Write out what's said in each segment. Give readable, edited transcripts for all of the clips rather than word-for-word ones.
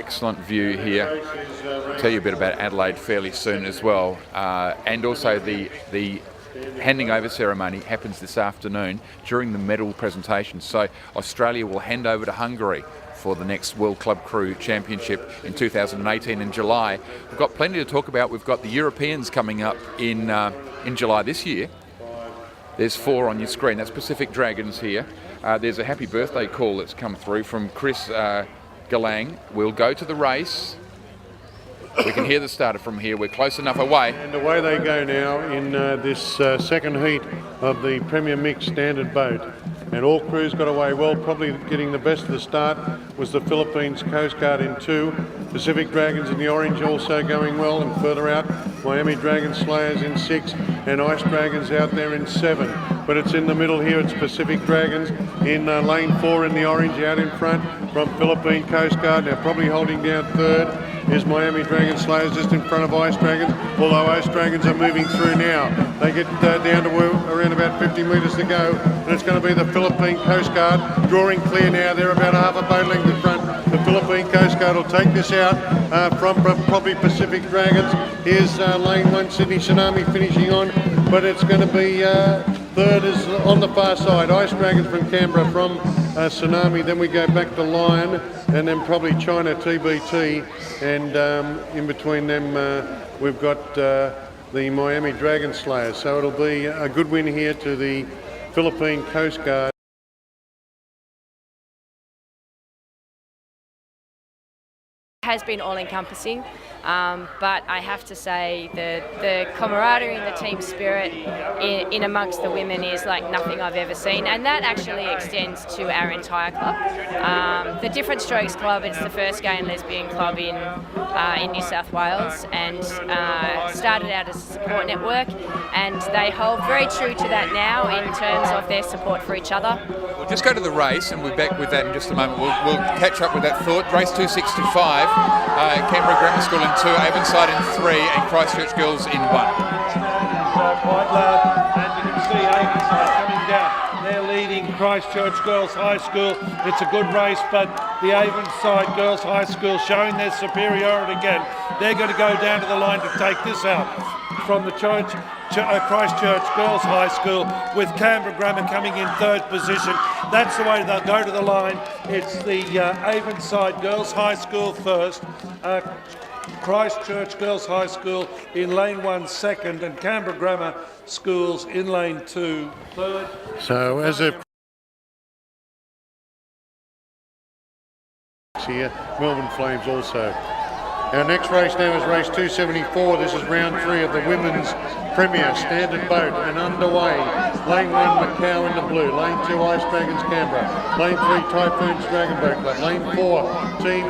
excellent view here. I'll tell you a bit about Adelaide fairly soon as well. And also the handing over ceremony happens this afternoon during the medal presentation. So Australia will hand over to Hungary for the next World Club Crew Championship in 2018 in July. We've got plenty to talk about. We've got the Europeans coming up in July this year. There's 4 on your screen. That's Pacific Dragons here. There's a happy birthday call that's come through from Chris Galang. We'll go to the race. We can hear the starter from here. We're close enough away. And away they go now in this second heat of the Premier Mixed Standard Boat. And all crews got away well. Probably getting the best of the start was the Philippines Coast Guard in 2. Pacific Dragons in the orange also going well, and further out Miami Dragon Slayers in 6 and Ice Dragons out there in 7. But it's in the middle here. It's Pacific Dragons in lane 4 in the orange out in front from Philippine Coast Guard. Now probably holding down 3rd is Miami Dragon Slayers just in front of Ice Dragons, although Ice Dragons are moving through now. They get down to around about 50 metres to go, and it's going to be the Philippine Coast Guard drawing clear now. They're about half a boat length in front. The Philippine Coast Guard will take this out from probably Pacific Dragons. Here's lane 1, Sydney Tsunami finishing on, but it's going to be 3rd is on the far side. Ice Dragons from Canberra from Tsunami. Then we go back to Lion, and then probably China TBT, and in between them we've got the Miami Dragon Slayers. So it'll be a good win here to the Philippine Coast Guard. Has been all-encompassing, but I have to say the camaraderie and the team spirit in amongst the women is like nothing I've ever seen, and that actually extends to our entire club. The Different Strokes Club is the first gay and lesbian club in New South Wales, and started out as a support network, and they hold very true to that now in terms of their support for each other. We'll just go to the race, and we'll be back with that in just a moment. We'll catch up with that thought. Race 265. Canberra Grammar School in 2, Avonside in 3, and Christchurch Girls in 1. Quite loud, and you can see Avonside coming down. They're leading Christchurch Girls High School. It's a good race, but the Avonside Girls High School showing their superiority again. They're going to go down to the line to take this out from the Christchurch Girls High School, with Canberra Grammar coming in 3rd position. That's the way they'll go to the line. It's the Avonside Girls High School first, Christchurch Girls High School in lane 1 2nd, and Canberra Grammar Schools in lane 2 3rd. So as a here, Melbourne Flames also. Our next race now is race 274. This is round 3 of the Women's Premier Standard Boat, and underway. Lane 1 Macau in the blue, lane 2 Ice Dragons Canberra, lane 3 Typhoons Dragon Boat Club, lane 4 Team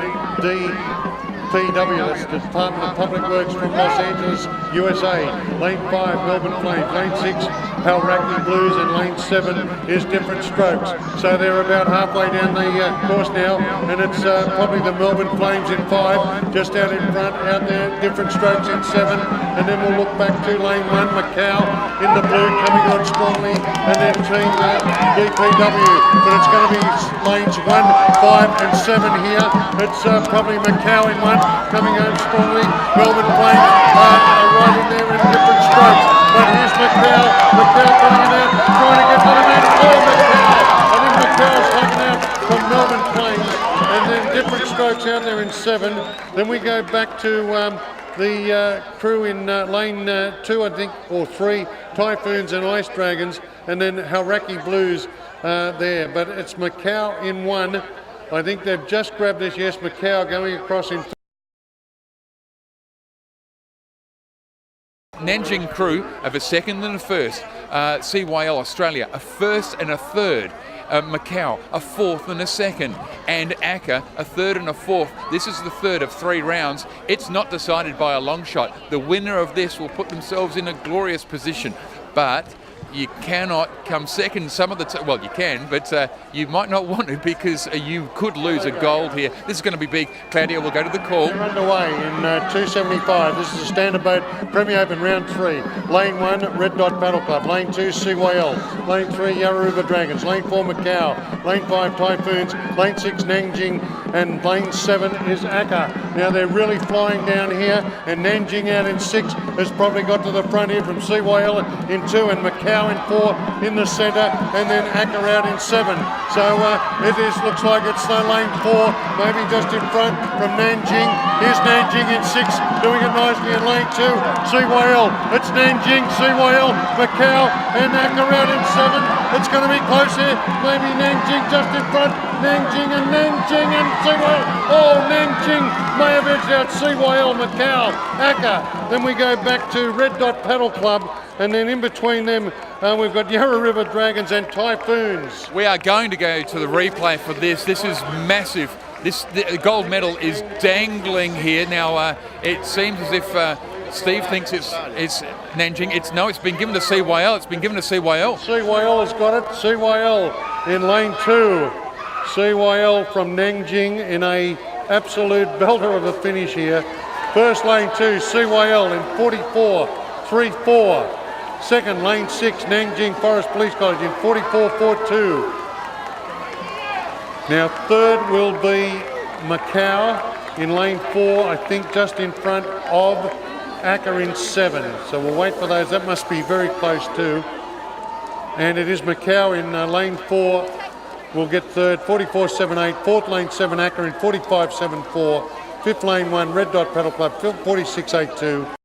DPW, that's the Department of Public Works from Los Angeles, USA, lane 5 Melbourne Flames, lane 6 Halraki Blues, and lane 7 is Different Strokes. So they're about halfway down the course now, and it's probably the Melbourne Flames in 5, just out in front, out there, Different Strokes in 7, and then we'll look back to lane 1 Macau in the blue coming on strongly, and then Team DPW, but it's going to be lanes 1, 5 and 7 here. It's probably Macau in 1 coming on strongly. Melbourne Flames are right in there in Different Strokes, but here's Macau coming out, trying to get to the net. Oh, Macau! I think Macau's taken out from Melbourne Flames, and then Different Strokes out there in 7. Then we go back to the crew in lane 2, I think, or 3, Typhoons and Ice Dragons, and then Halraki Blues there. But it's Macau in 1. I think they've just grabbed this. Yes, Macau going across in. Nanjing crew of a 2nd and a 1st. CYL Australia a 1st and a 3rd. Macau a 4th and a 2nd, and ACCA a 3rd and a 4th. This is the 3rd of 3 rounds. It's not decided by a long shot. The winner of this will put themselves in a glorious position, but you cannot come second some of the time. Well, you can, but you might not want to, because you could lose a gold here. This is going to be big. Claudia will go to the call. They're underway in 275. This is a standard boat Premier Open round 3. Lane 1, Red Dot Paddle Club. Lane 2, CYL. Lane 3, Yarra River Dragons. Lane 4, Macau. Lane 5, Typhoons. Lane 6, Nanjing. And lane 7 is Akka. Now they're really flying down here, and Nanjing out in 6 has probably got to the front here from CYL in 2 and Macau in 4 in the centre, and then Akka out in 7. So looks like it's lane 4, maybe just in front from Nanjing. Here's Nanjing in 6, doing it nicely in lane 2. CYL, it's Nanjing, CYL, Macau, and Akka out in 7. It's going to be close here. Maybe Nanjing just in front. Nanjing and CYL. Oh, Nanjing may have edged out CYL, Macau, Akka. Then we go back to Red Dot Paddle Club, and then in between them we've got Yarra River Dragons and Typhoons. We are going to go to the replay for this. This is massive. The gold medal is dangling here. Now it seems as if Steve thinks it's Nanjing. It's been given to CYL. It's been given to CYL. CYL has got it. CYL in lane 2. CYL from Nanjing in a absolute belter of a finish here. First lane 2, CYL in 44.34. Second lane 6, Nanjing Forest Police College in 44.42. Now third will be Macau in lane 4, I think just in front of Akka in 7. So we'll wait for those. That must be very close too. And it is Macau in lane 4. We'll get third, 44.78. Fourth lane 7, Akka in 45.74. Fifth lane 1, Red Dot Paddle Club, 46.82.